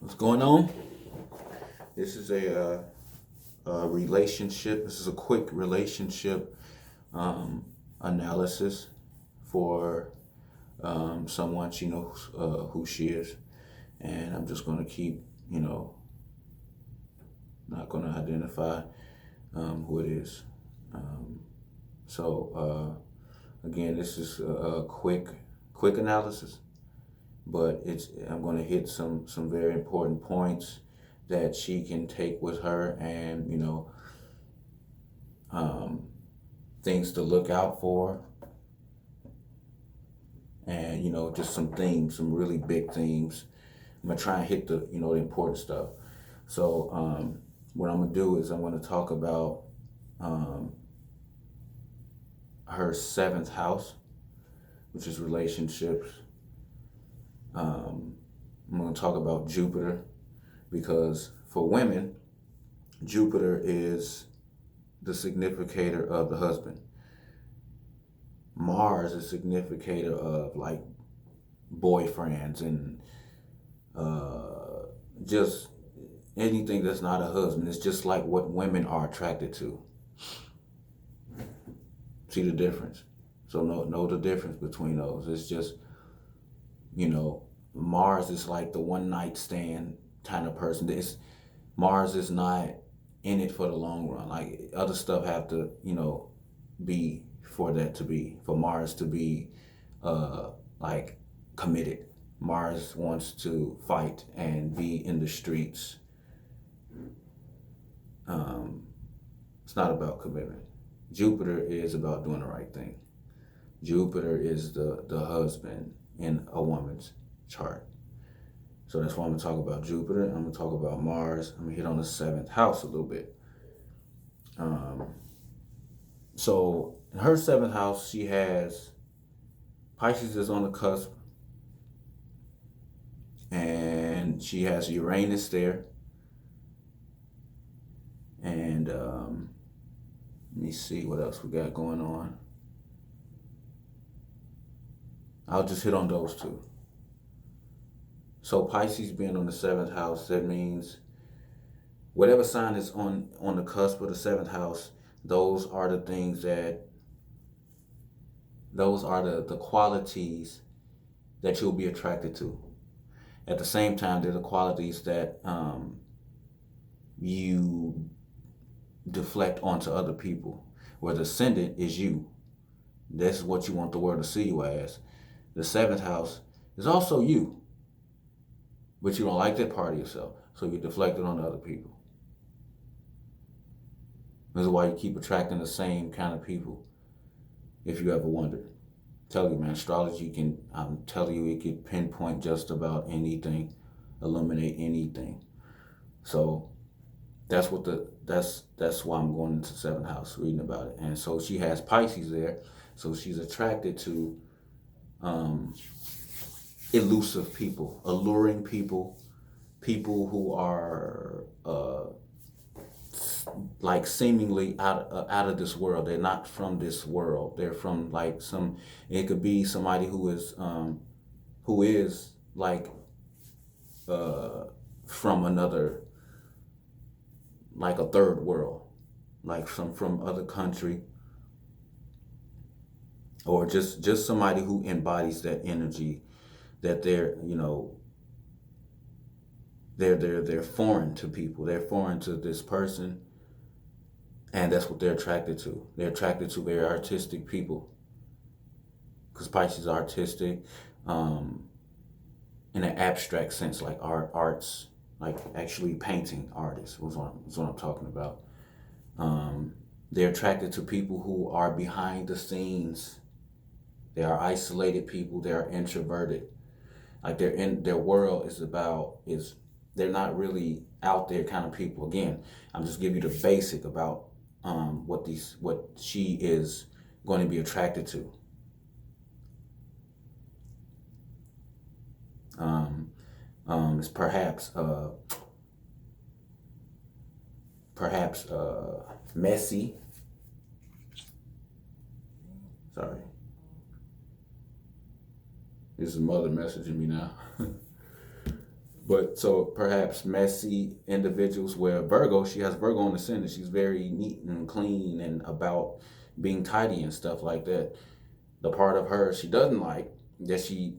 What's going on? This is a relationship. This is a quick relationship um, analysis for someone. She knows who she is, and I'm just going to keep, not going to identify who it is. Um, again, this is a quick analysis, but I'm going to hit some very important points that she can take with her, and um, things to look out for, and just some themes, some really big themes. I'm gonna try and hit the important stuff. So what I'm gonna do is I'm gonna talk about um, her seventh house, which is relationships. I'm gonna talk about Jupiter because for women, Jupiter is the significator of the husband. Mars is significator of like boyfriends and just anything that's not a husband. It's just like what women are attracted to. See the difference? So know the difference between those. It's just, you know, Mars is like the one night stand kind of person. Mars is not in it for the long run. Like other stuff have to, be for Mars to be like committed. Mars wants to fight and be in the streets. Um, it's not about commitment. Jupiter is about doing the right thing. Jupiter is the husband in a woman's chart. So that's why I'm gonna talk about Jupiter. I'm gonna talk about Mars. I'm gonna hit on the seventh house a little bit. Um, so in her seventh house, she has Pisces is on the cusp, and she has Uranus there. And let me see what else we got going on. I'll just hit on those two. So Pisces being on the seventh house, that means whatever sign is on the cusp of the seventh house, those are the things that those are the qualities that you'll be attracted to. At the same time, they're the qualities that you deflect onto other people. Where the ascendant is you. That's what you want the world to see you as. The seventh house is also you, but you don't like that part of yourself, so you deflect it on other people. This is why you keep attracting the same kind of people. If you ever wondered, tell you, man, astrology can. I'm telling you, it can pinpoint just about anything, eliminate anything. So that's why I'm going into the seventh house, reading about it. And so she has Pisces there, so she's attracted to um, elusive people, alluring people, people who are like seemingly out of this world. They're not from this world. They're from like some. It could be somebody who is like uh, from another, like a third world, like some from other country, or just somebody who embodies that energy that they're foreign to people. They're foreign to this person, and that's what they're attracted to. They're attracted to very artistic people because Pisces are artistic, um, in an abstract sense, like arts, like actually painting artists was what I'm talking about. Um, they're attracted to people who are behind the scenes. They are isolated people. They are introverted. Like their world is they're not really out there kind of people. Again, I'm just giving you the basic about what she is going to be attracted to. Um, is perhaps messy. Sorry, this is mother messaging me now. But so perhaps messy individuals where Virgo, she has Virgo in the center. She's very neat and clean and about being tidy and stuff like that. The part of her she doesn't like that she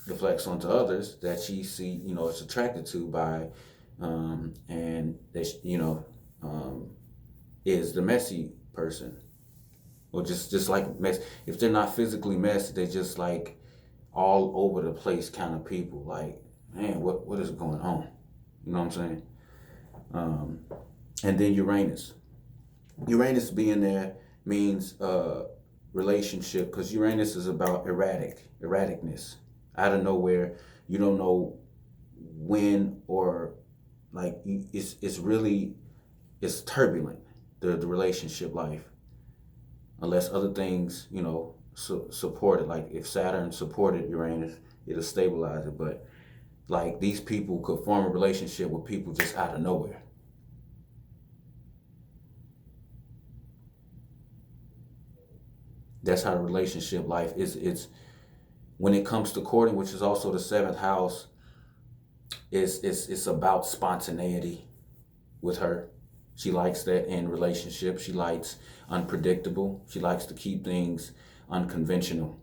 deflects onto others that she see, is attracted to by, and that, is the messy person. Or just like mess. If they're not physically messy, they're just like all over the place kind of people. Like, man, what is going on? You know what I'm saying? Um, and then Uranus. Uranus being there means relationship, because Uranus is about erraticness. Out of nowhere, you don't know when, or like it's really, it's turbulent, the relationship life, unless other things, support it. Like if Saturn supported Uranus, it'll stabilize it. But like these people could form a relationship with people just out of nowhere. That's how the relationship life is. It's when it comes to courting, which is also the seventh house. It's about spontaneity with her. She likes that in relationships. She likes unpredictable. She likes to keep things unconventional.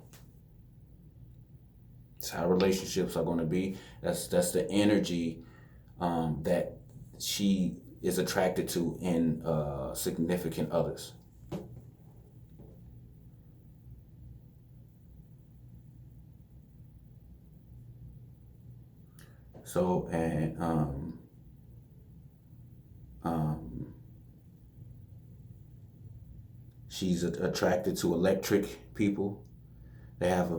That's how relationships are going to be. That's the energy that she is attracted to in significant others. So, and um, she's attracted to electric people. They have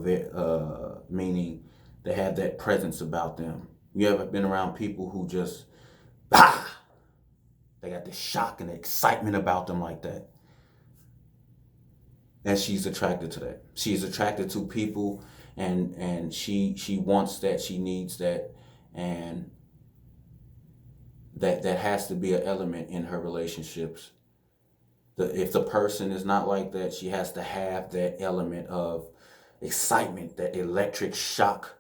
meaning they have that presence about them. You ever been around people who just, ah, they got the shock and the excitement about them like that? And she's attracted to that. She's attracted to people, and she wants that, she needs that, and that has to be an element in her relationships. If the person is not like that, she has to have that element of excitement, that electric shock,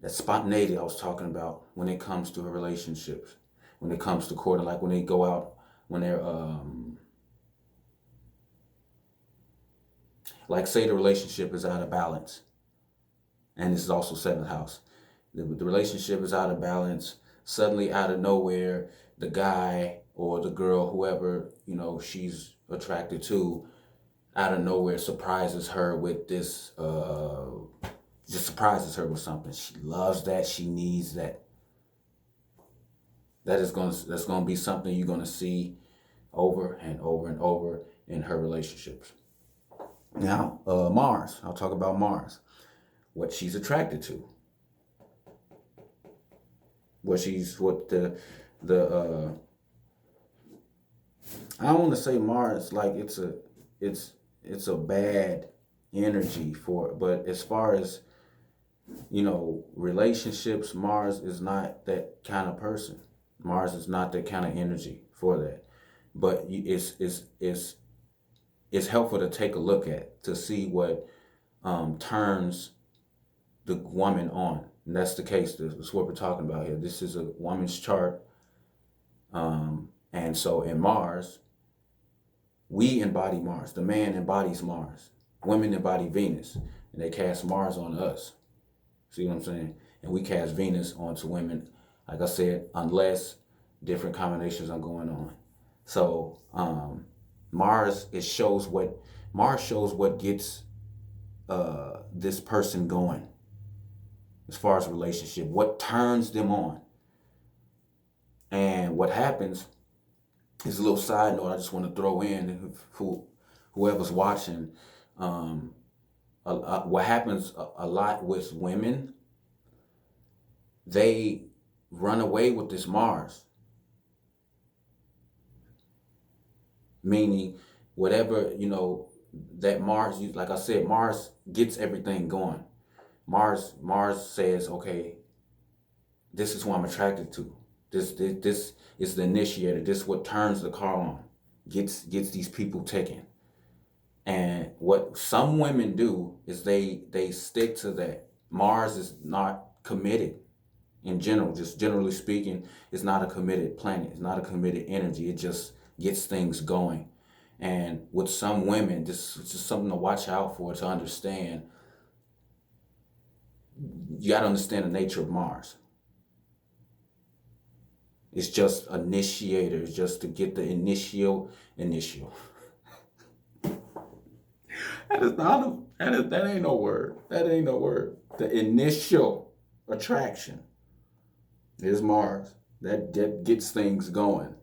that spontaneity I was talking about when it comes to her relationships, when it comes to courting, like when they go out, when they're like say the relationship is out of balance, and this is also seventh house. The relationship is out of balance. Suddenly, out of nowhere, the guy or the girl, whoever she's attracted to, out of nowhere surprises her with this. Just surprises her with something. She loves that. She needs that. That's gonna be something you're gonna see over and over and over in her relationships. Now, Mars. I'll talk about Mars. What she's attracted to. What the I don't want to say Mars like it's a bad energy for, but as far as relationships, Mars is not that kind of person. Mars is not that kind of energy for that. But it's helpful to take a look at to see what turns the woman on. And that's the case. That's what we're talking about here. This is a woman's chart. And so in Mars, we embody Mars. The man embodies Mars. Women embody Venus. And they cast Mars on us. See what I'm saying? And we cast Venus onto women, like I said, unless different combinations are going on. So Mars shows what gets this person going as far as relationship, what turns them on. And what happens is a little side note I just want to throw in, whoever's watching. What happens a lot with women, they run away with this Mars. Meaning, whatever, that Mars, like I said, Mars gets everything going. Mars says, okay, this is who I'm attracted to. This is the initiator. This is what turns the car on, gets these people taken. And what some women do is they stick to that. Mars is not committed. in general, just generally speaking, it's not a committed planet. It's not a committed energy. It just gets things going. And with some women, this is just something to watch out for, to understand. You got to understand the nature of Mars. It's just initiators, just to get the initial. That is not that ain't no word. That ain't no word. The initial attraction is Mars. That gets things going.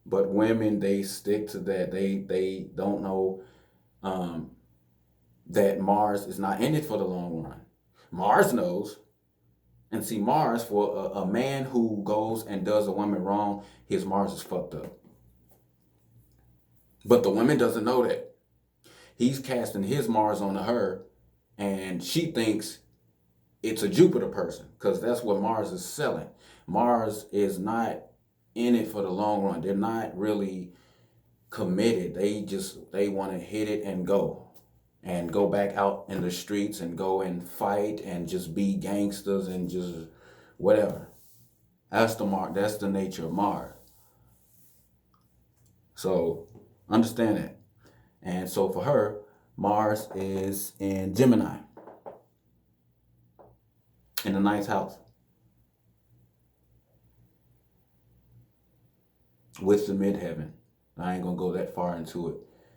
But women, they stick to that. They don't know that Mars is not in it for the long run. Mars knows. And see, Mars, for a man who goes and does a woman wrong, his Mars is fucked up. But the woman doesn't know that. He's casting his Mars onto her, and she thinks it's a Jupiter person, because that's what Mars is selling. Mars is not in it for the long run. They're not really committed. They want to hit it and go back out in the streets and go and fight and just be gangsters and just whatever. That's the nature of Mars. So understand that. And so for her, Mars is in Gemini, in the ninth house, with the midheaven. I ain't gonna go that far into it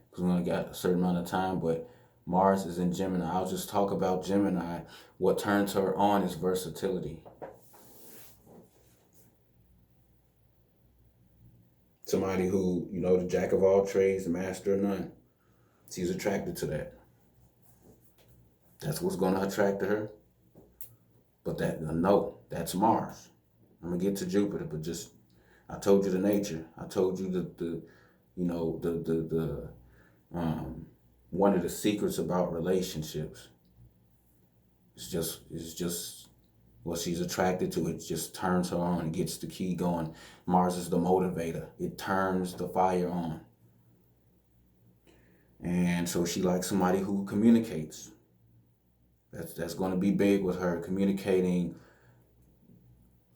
because we only got a certain amount of time, but Mars is in Gemini. I'll just talk about Gemini. What turns her on is versatility. Somebody who, the jack of all trades, the master of none. She's attracted to that. That's what's going to attract to her. But that's Mars. I'm going to get to Jupiter, but I told you the nature. I told you the one of the secrets about relationships. It's just what she's attracted to. It just turns her on. It gets the key going. Mars is the motivator. It turns the fire on. And so she likes somebody who communicates. That's going to be big with her. Communicating,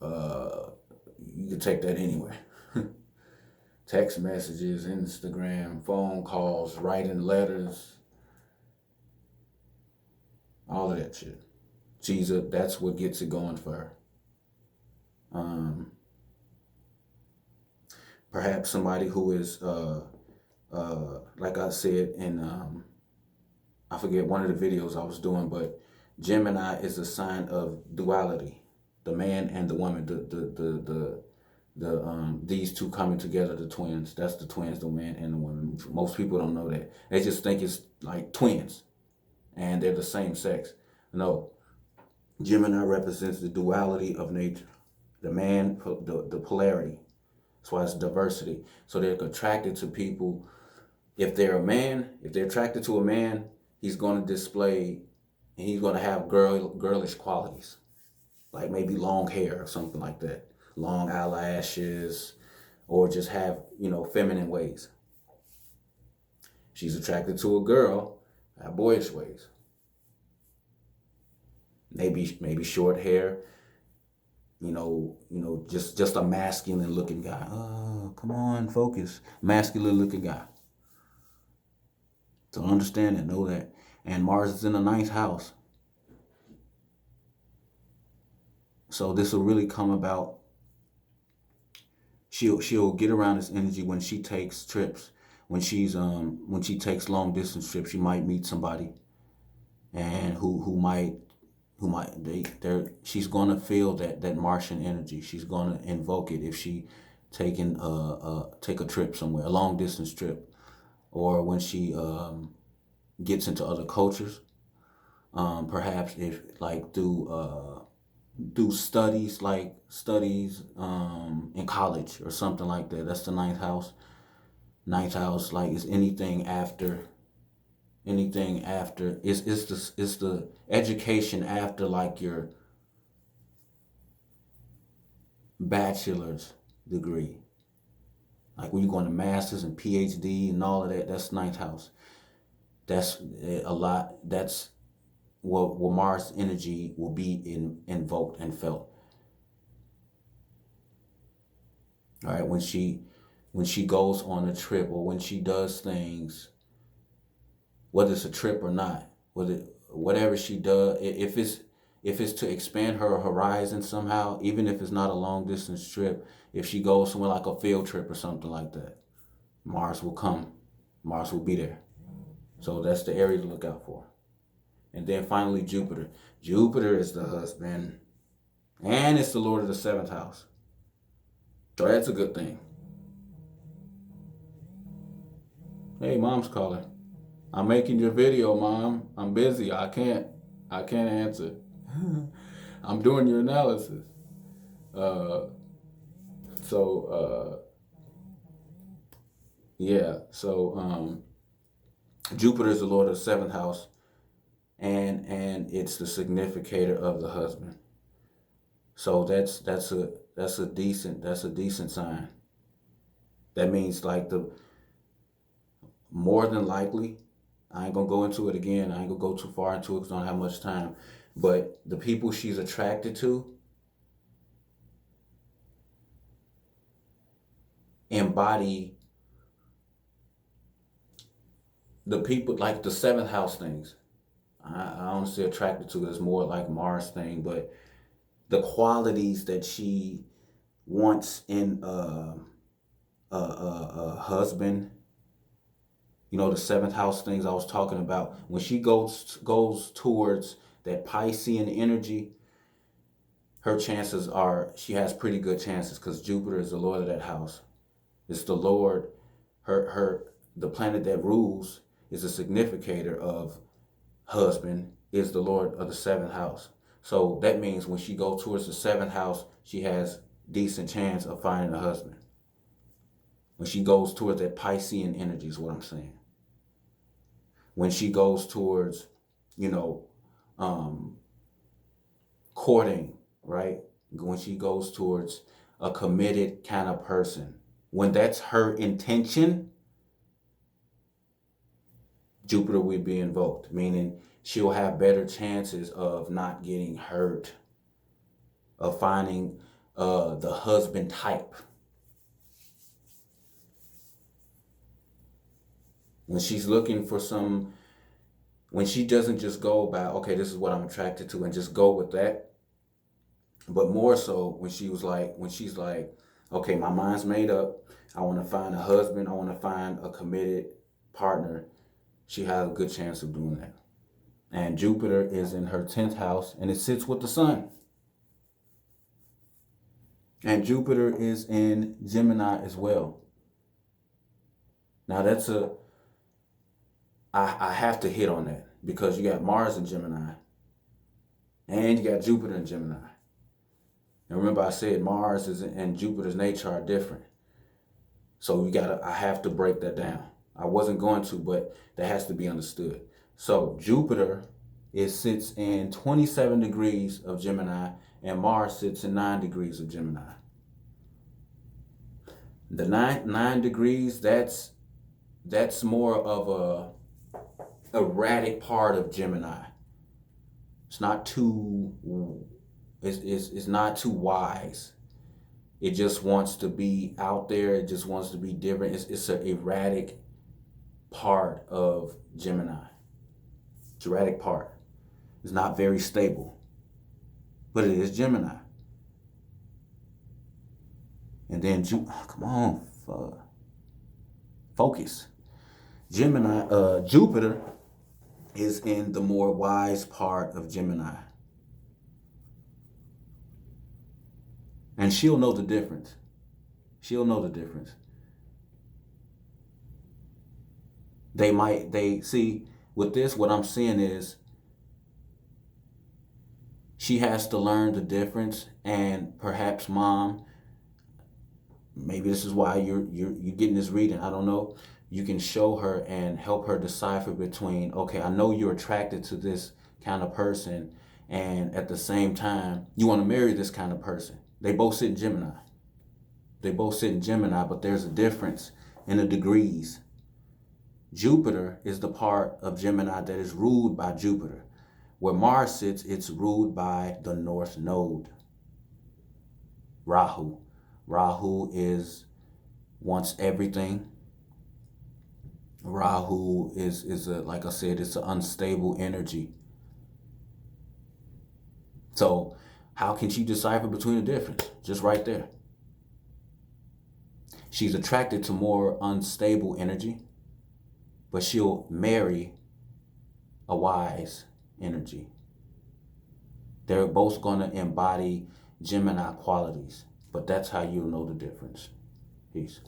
you can take that anywhere. Text messages, Instagram, phone calls, writing letters, all of that shit. That's what gets it going for her. Perhaps somebody who is, like I said in, I forget one of the videos I was doing, but Gemini is a sign of duality, the man and the woman, these two coming together, the twins. That's the twins, the man and the woman. Most people don't know that. They just think it's like twins, and they're the same sex. No, Gemini represents the duality of nature, the man, the polarity. That's why it's diversity. So they're attracted to people. If they're attracted to a man, he's going to display, and he's going to have girlish qualities, like maybe long hair or something like that, long eyelashes, or just have, feminine ways. She's attracted to a girl, have boyish ways. Maybe short hair, just a masculine looking guy. Oh, come on, focus. Masculine looking guy. So understand that, know that. And Mars is in the ninth house. So this will really come about. She'll get around this energy when she takes trips. When she takes long distance trips, she might meet somebody, and she's gonna feel that Martian energy. She's gonna invoke it if she take a trip somewhere, a long distance trip, or when she gets into other cultures. Perhaps if do studies in college or something like that. That's the ninth house. Ninth house, like, is anything after. It's the education after, like, your bachelor's degree. Like when you're going to master's and PhD and all of that, that's ninth house. That's a lot. That's what Mars energy will be invoked and felt. All right, when she goes on a trip or when she does things, whether it's a trip or not, whatever she does, if it's to expand her horizon somehow, even if it's not a long distance trip, if she goes somewhere like a field trip or something like that, Mars will come. Mars will be there. So that's the area to look out for. And then finally, Jupiter. Jupiter is the husband, and it's the Lord of the seventh house. So that's a good thing. Hey, mom's calling. I'm making your video, mom. I'm busy. I can't answer. I'm doing your analysis. Uh, so yeah. So Jupiter is the Lord of the seventh house, and it's the significator of the husband. So that's a decent sign. That means like the more than likely, I ain't gonna go into it again. I ain't gonna go too far into it because I don't have much time. But the people she's attracted to embody the people like the seventh house things. I don't say attracted to it as more like Mars thing, but the qualities that she wants in a husband. You know, the seventh house things I was talking about. When she goes towards that Piscean energy, her chances are she has pretty good chances because Jupiter is the lord of that house. It's the lord, the planet that rules is a significator of husband, is the lord of the seventh house. So that means when she goes towards the seventh house, she has decent chance of finding a husband. When she goes towards that Piscean energy is what I'm saying. When she goes towards, you know, courting, right? When she goes towards a committed kind of person, when that's her intention, Jupiter will be invoked, meaning she'll have better chances of not getting hurt, of finding the husband type. When she's looking for when she doesn't just go by, okay, this is what I'm attracted to and just go with that, but more so when she's like, okay, my mind's made up. I want to find a husband. I want to find a committed partner. She has a good chance of doing that. And Jupiter is in her 10th house and it sits with the sun. And Jupiter is in Gemini as well. Now I have to hit on that because you got Mars in Gemini and you got Jupiter in Gemini. And remember I said Mars and Jupiter's nature are different. So I have to break that down. I wasn't going to, but that has to be understood. So Jupiter sits in 27 degrees of Gemini and Mars sits in 9 degrees of Gemini. The 9 degrees, that's more of a erratic part of Gemini. It's not too it's not too wise. It just wants to be out there. It just wants to be different. It's an erratic part of Gemini. It's an erratic part. It's not very stable, but it is Gemini. And then come on, focus. Jupiter is in the more wise part of Gemini. And she'll know the difference. She'll know the difference. They see with this, what I'm seeing is she has to learn the difference, and perhaps mom, maybe this is why you're getting this reading, I don't know. You can show her and help her decipher between, okay, I know you're attracted to this kind of person, and at the same time, you want to marry this kind of person. They both sit in Gemini. But there's a difference in the degrees. Jupiter is the part of Gemini that is ruled by Jupiter. Where Mars sits, it's ruled by the North Node, Rahu. Rahu wants everything. Rahu is a, like I said, it's an unstable energy. So how can she decipher between the difference? Just right there. She's attracted to more unstable energy, but she'll marry a wise energy. They're both going to embody Gemini qualities, but that's how you'll know the difference. Peace.